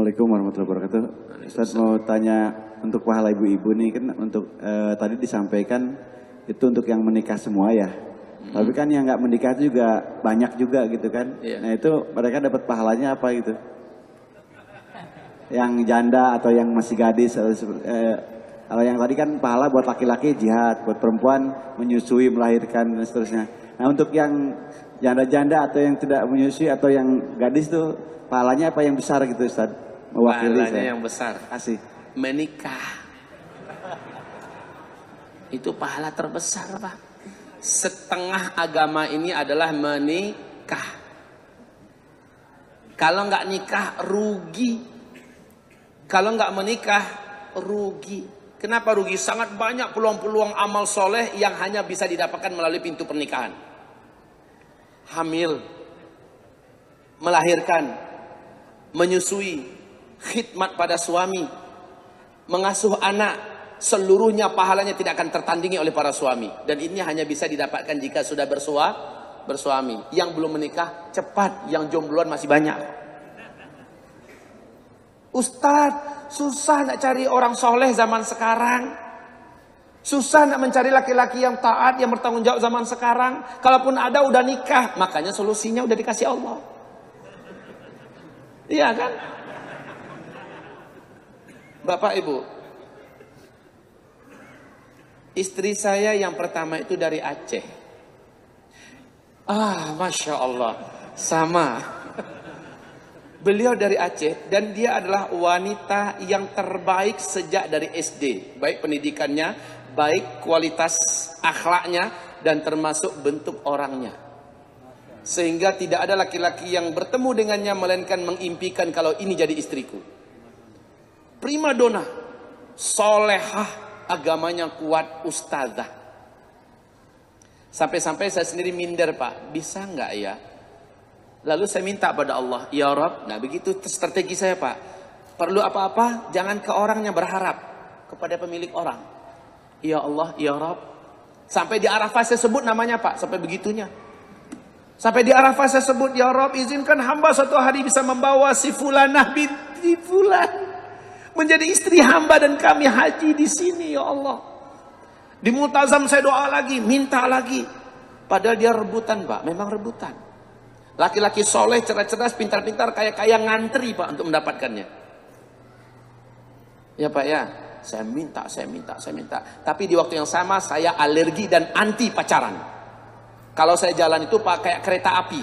Assalamualaikum warahmatullahi wabarakatuh. Ustaz mau tanya untuk pahala ibu-ibu nih kan untuk tadi disampaikan itu untuk yang menikah semua ya. Tapi kan yang nggak menikah itu juga banyak juga gitu kan. Nah itu mereka dapat pahalanya apa gitu? Yang janda atau yang masih gadis. Kalau yang tadi kan pahala buat laki-laki jihad, buat perempuan menyusui, melahirkan dan seterusnya. Nah untuk yang janda-janda atau yang tidak menyusui atau yang gadis tuh pahalanya apa yang besar gitu Ustaz? Mewakili pahalanya saya. Yang besar. Kasih. Menikah. Itu pahala terbesar, Pak. Setengah agama ini adalah menikah. Kalau nggak nikah rugi. Kalau nggak menikah rugi. Kenapa rugi? Sangat banyak peluang-peluang amal soleh yang hanya bisa didapatkan melalui pintu pernikahan. Hamil, melahirkan, menyusui, khidmat pada suami, mengasuh anak, seluruhnya pahalanya tidak akan tertandingi oleh para suami. Dan ini hanya bisa didapatkan jika sudah bersuami. Yang belum menikah cepat, yang jombloan masih banyak. Ustadz, susah nak cari orang soleh zaman sekarang. Susah nak mencari laki-laki yang taat, yang bertanggung jawab zaman sekarang. Kalaupun ada udah nikah, makanya solusinya udah dikasih Allah. Iya kan? Bapak Ibu, istri saya yang pertama itu dari Aceh. Masya Allah, sama. Beliau dari Aceh dan dia adalah wanita yang terbaik sejak dari SD. Baik pendidikannya, baik kualitas akhlaknya, dan termasuk bentuk orangnya. Sehingga tidak ada laki-laki yang bertemu dengannya melainkan mengimpikan kalau ini jadi istriku. Prima dona, solehah, agamanya kuat, ustazah. Sampai-sampai saya sendiri minder, Pak, bisa nggak ya? Lalu saya minta pada Allah, ya Rabb, nah begitu strategi saya, Pak. Perlu apa-apa, jangan ke orangnya berharap, kepada pemilik orang. Ya Allah, ya Rabb. Sampai di Arafah saya sebut namanya, Pak, sampai begitunya. Sampai di Arafah saya sebut, ya Rabb, izinkan hamba suatu hari bisa membawa si Fulanah binti Fulan menjadi istri hamba dan kami haji di sini, ya Allah. Di Multazam saya doa lagi, minta lagi. Padahal dia rebutan, Pak, memang rebutan. Laki-laki soleh, cerdas-cerdas, pintar-pintar, kaya-kaya ngantri, Pak, untuk mendapatkannya. Ya Pak ya, saya minta. Tapi di waktu yang sama saya alergi dan anti pacaran. Kalau saya jalan itu Pak kayak kereta api,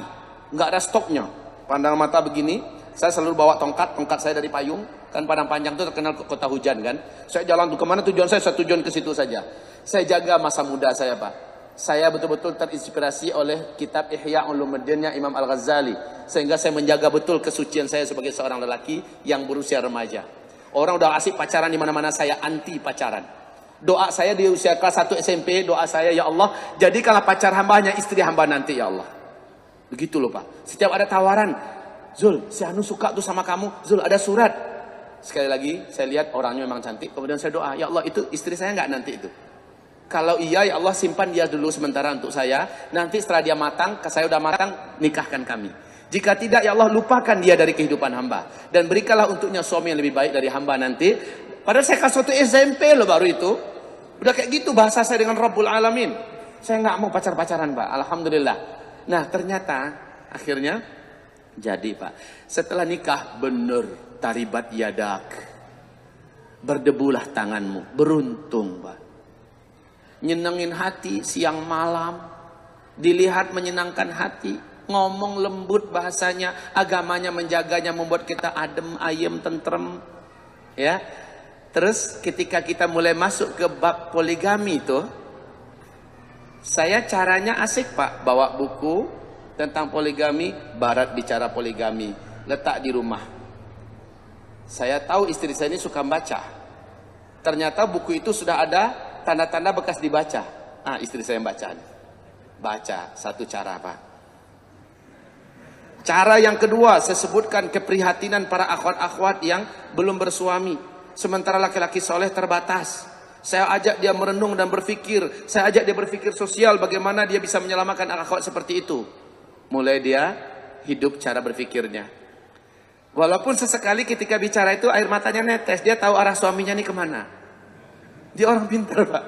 nggak ada stopnya. Pandang mata begini, saya selalu bawa tongkat saya dari payung. Kan Padang Panjang itu terkenal kota hujan kan. Saya jalan tuh kemana tujuan saya tujuan ke situ saja. Saya jaga masa muda saya, Pak. Saya betul-betul terinspirasi oleh kitab Ihya Ulumuddinnya Imam Al-Ghazali. Sehingga saya menjaga betul kesucian saya sebagai seorang lelaki yang berusia remaja. Orang udah asik pacaran di mana-mana, saya anti pacaran. Doa saya di usia kelas 1 SMP, doa saya, ya Allah, jadikanlah pacar hambanya istri hamba nanti, ya Allah. Begitu loh Pak. Setiap ada tawaran, Zul, si Anu suka tuh sama kamu, Zul ada surat. Sekali lagi, saya lihat orangnya memang cantik. Kemudian saya doa, ya Allah, itu istri saya nggak nanti itu? Kalau iya, ya Allah, simpan dia dulu sementara untuk saya. Nanti setelah dia matang, saya udah matang, nikahkan kami. Jika tidak, ya Allah, lupakan dia dari kehidupan hamba. Dan berikanlah untuknya suami yang lebih baik dari hamba nanti. Padahal saya kelas 1 SMP loh baru itu. Udah kayak gitu bahasa saya dengan Rabbul Alamin. Saya nggak mau pacar-pacaran, Pak. Alhamdulillah. Nah, ternyata akhirnya jadi, Pak. Setelah nikah, bener taribat yadak. Berdebulah tanganmu. Beruntung, Pak. Nyenengin hati siang malam, dilihat menyenangkan hati, ngomong lembut bahasanya, agamanya menjaganya, membuat kita adem, ayem, tentrem, ya. Terus ketika kita mulai masuk ke bab poligami itu, saya caranya asik Pak, bawa buku tentang poligami, Barat bicara poligami, letak di rumah. Saya tahu istri saya ini suka baca. Ternyata buku itu sudah ada tanda-tanda bekas dibaca. Istri saya yang baca. Baca, satu cara Pak. Cara yang kedua, saya sebutkan keprihatinan para akhwat-akhwat yang belum bersuami. Sementara laki-laki soleh terbatas. Saya ajak dia merenung dan berpikir. Saya ajak dia berpikir sosial, bagaimana dia bisa menyelamatkan akhwat seperti itu. Mulai dia hidup cara berpikirnya. Walaupun sesekali ketika bicara itu air matanya netes, dia tahu arah suaminya ini kemana. Dia orang pintar Pak.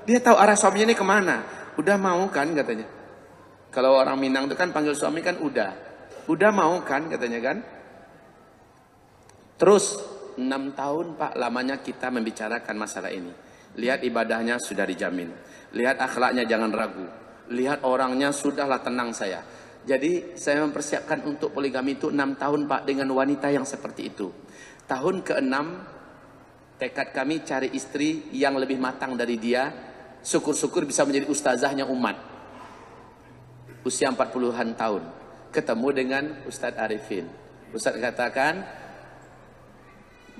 Dia tahu arah suaminya ini kemana. Udah mau kan katanya. Kalau orang Minang itu kan panggil suami kan udah. Udah mau kan katanya kan. Terus 6 tahun Pak lamanya kita membicarakan masalah ini. Lihat ibadahnya sudah dijamin. Lihat akhlaknya jangan ragu. Lihat orangnya sudahlah tenang saya. Jadi saya mempersiapkan untuk poligami itu 6 tahun Pak dengan wanita yang seperti itu. Tahun ke-6 tekad kami cari istri yang lebih matang dari dia. Syukur-syukur bisa menjadi ustazahnya umat. Usia 40-an tahun. Ketemu dengan Ustadz Arifin. Ustadz katakan,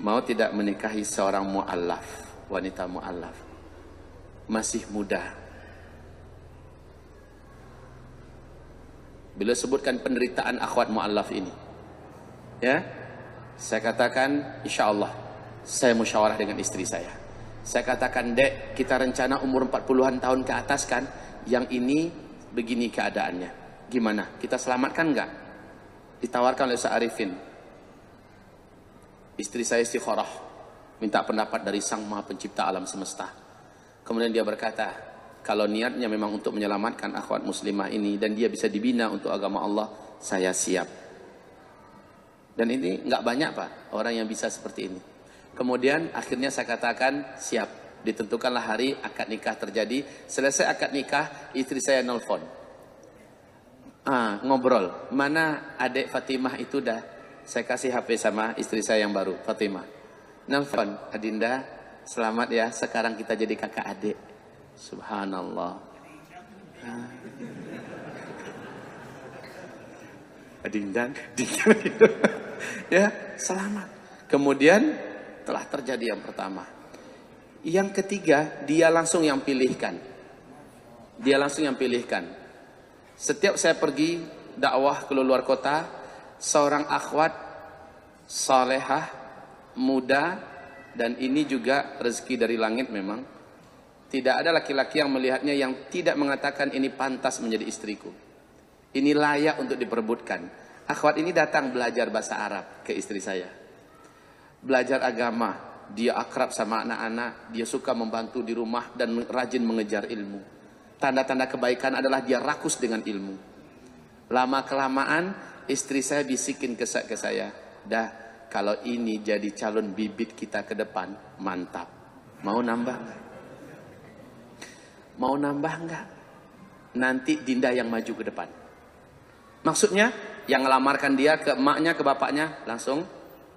mau tidak menikahi seorang mu'allaf, wanita mu'allaf. Masih muda. Beliau sebutkan penderitaan akhwat mu'allaf ini. Ya, saya katakan, insya Allah, saya musyawarah dengan istri saya. Saya katakan, Dek, kita rencana umur 40-an tahun ke atas kan, yang ini begini keadaannya. Gimana? Kita selamatkan nggak? Ditawarkan oleh Ustaz Arifin. Istri saya istikharah, minta pendapat dari Sang Maha Pencipta alam semesta. Kemudian dia berkata, kalau niatnya memang untuk menyelamatkan akhwat muslimah ini dan dia bisa dibina untuk agama Allah, saya siap. Dan ini nggak banyak Pak orang yang bisa seperti ini. Kemudian akhirnya saya katakan siap. Ditentukanlah hari akad nikah terjadi. Selesai akad nikah, istri saya nelfon. Ngobrol. Mana adik Fatimah itu dah? Saya kasih HP sama istri saya yang baru, Fatimah. Nelfon, Adinda, selamat ya. Sekarang kita jadi kakak adik. Subhanallah. Adinda, ya, selamat. Kemudian telah terjadi yang pertama. Yang ketiga, dia langsung yang pilihkan. Dia langsung yang pilihkan. Setiap saya pergi dakwah ke luar kota, seorang akhwat salehah, muda, dan ini juga rezeki dari langit memang. Tidak ada laki-laki yang melihatnya yang tidak mengatakan ini pantas menjadi istriku. Ini layak untuk diperebutkan. Akhwat ini datang belajar bahasa Arab ke istri saya. Belajar agama, dia akrab sama anak-anak, dia suka membantu di rumah dan rajin mengejar ilmu. Tanda-tanda kebaikan adalah dia rakus dengan ilmu. Lama-kelamaan istri saya bisikin ke saya, dah kalau ini jadi calon bibit kita ke depan, mantap. Mau nambah nggak? Mau nambah nggak? Nanti Dinda yang maju ke depan. Maksudnya, yang ngelamarkan dia ke emaknya, ke bapaknya, langsung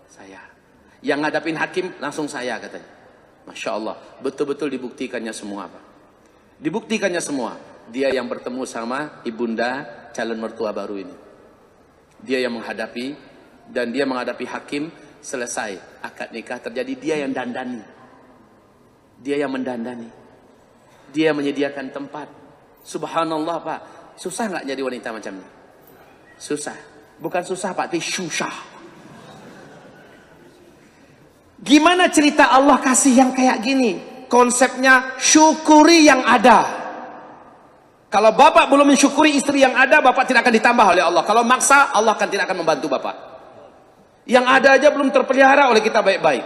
saya. Yang ngadapin hakim, langsung saya katanya. Masya Allah, betul-betul dibuktikannya semua Pak. Dibuktikannya semua. Dia yang bertemu sama ibunda calon mertua baru ini. Dia yang menghadapi, dan dia menghadapi hakim, selesai. Akad nikah terjadi, dia yang dandani. Dia yang mendandani. Dia menyediakan tempat. Subhanallah Pak. Susah nggak jadi wanita macam ini? Susah. Bukan susah Pak, tapi susah. Gimana cerita Allah kasih yang kayak gini? Konsepnya syukuri yang ada. Kalau Bapak belum mensyukuri istri yang ada, Bapak tidak akan ditambah oleh Allah. Kalau maksa, Allah tidak akan membantu Bapak. Yang ada aja belum terpelihara oleh kita baik-baik.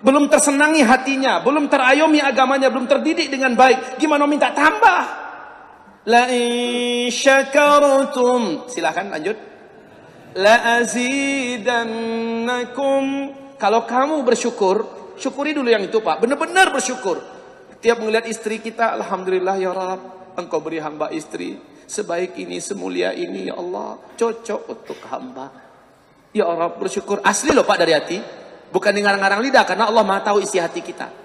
Belum tersenangi hatinya, belum terayomi agamanya, belum terdidik dengan baik. Gimana minta tambah? La in syakartum. Silakan lanjut. La azidannakum. Kalau kamu bersyukur, syukuri dulu yang itu Pak. Benar-benar bersyukur. Tiap melihat istri kita, alhamdulillah ya Rabb, Engkau beri hamba istri sebaik ini, semulia ini ya Allah. Cocok untuk hamba. Ya Rabb, bersyukur. Asli loh Pak dari hati. Bukan dengar-ngarang lidah, karena Allah Maha tahu isi hati kita.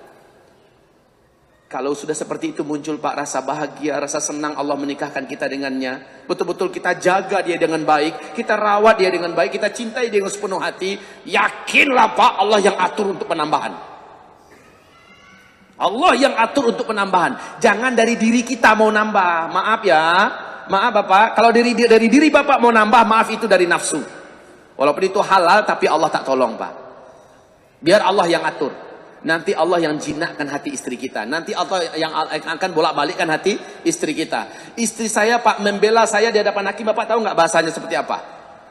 Kalau sudah seperti itu muncul Pak rasa bahagia, rasa senang Allah menikahkan kita dengannya. Betul-betul kita jaga dia dengan baik, kita rawat dia dengan baik, kita cintai dia dengan sepenuh hati. Yakinlah Pak, Allah yang atur untuk penambahan. Allah yang atur untuk penambahan. Jangan dari diri kita mau nambah. Maaf ya, maaf Bapak. Kalau dari diri Bapak mau nambah, maaf itu dari nafsu. Walaupun itu halal, tapi Allah tak tolong Pak. Biar Allah yang atur. Nanti Allah yang jinakkan hati istri kita. Nanti Allah yang akan bolak-balikkan hati istri kita. Istri saya Pak membela saya di hadapan hakim. Bapak tahu nggak bahasanya seperti apa?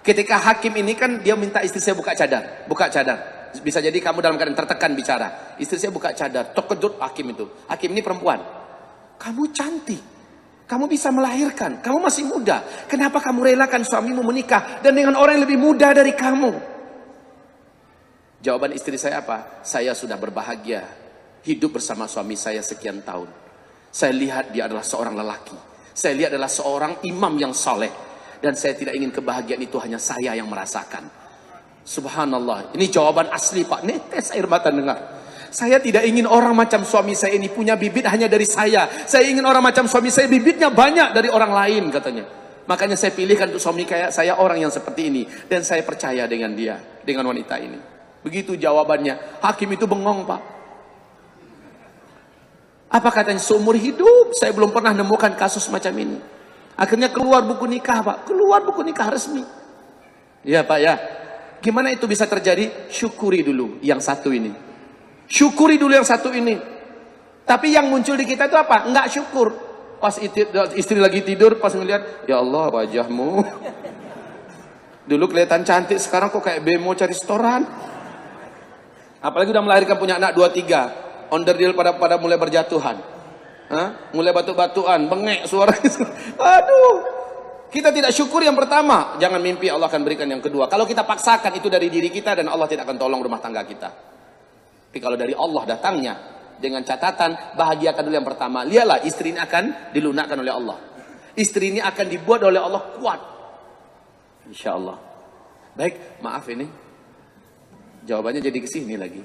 Ketika hakim ini kan dia minta istri saya buka cadar, buka cadar. Bisa jadi kamu dalam keadaan tertekan bicara. Istri saya buka cadar, terkejut hakim itu. Hakim ini perempuan. Kamu cantik, kamu bisa melahirkan, kamu masih muda. Kenapa kamu relakan suamimu menikah dan dengan orang yang lebih muda dari kamu? Jawaban istri saya apa? Saya sudah berbahagia hidup bersama suami saya sekian tahun. Saya lihat dia adalah seorang lelaki. Saya lihat adalah seorang imam yang soleh. Dan saya tidak ingin kebahagiaan itu hanya saya yang merasakan. Subhanallah. Ini jawaban asli Pak. Netes air mata dengar. Saya tidak ingin orang macam suami saya ini punya bibit hanya dari saya. Saya ingin orang macam suami saya bibitnya banyak dari orang lain katanya. Makanya saya pilihkan untuk suami kayak saya orang yang seperti ini. Dan saya percaya dengan dia. Dengan wanita ini. Begitu jawabannya. Hakim itu bengong Pak. Apa katanya? Seumur hidup saya belum pernah nemukan kasus macam ini. Akhirnya keluar buku nikah Pak. Keluar buku nikah resmi. Ya Pak ya. Gimana itu bisa terjadi? Syukuri dulu yang satu ini. Syukuri dulu yang satu ini. Tapi yang muncul di kita itu apa? Enggak syukur. Pas istri lagi tidur, pas ngeliat, ya Allah wajahmu. Dulu kelihatan cantik, sekarang kok kayak bemo cari setoran. Apalagi udah melahirkan punya anak 2-3. Onderdil pada mulai berjatuhan. Mulai batu-batuan, bengek suara. Aduh. Kita tidak syukur yang pertama. Jangan mimpi Allah akan berikan yang kedua. Kalau kita paksakan itu dari diri kita dan Allah tidak akan tolong rumah tangga kita. Tapi kalau dari Allah datangnya dengan catatan bahagiakan dulu yang pertama. Lihatlah istri ini akan dilunakkan oleh Allah. Istri ini akan dibuat oleh Allah kuat. Insya Allah. Baik, maaf ini. Jawabannya jadi kesini lagi.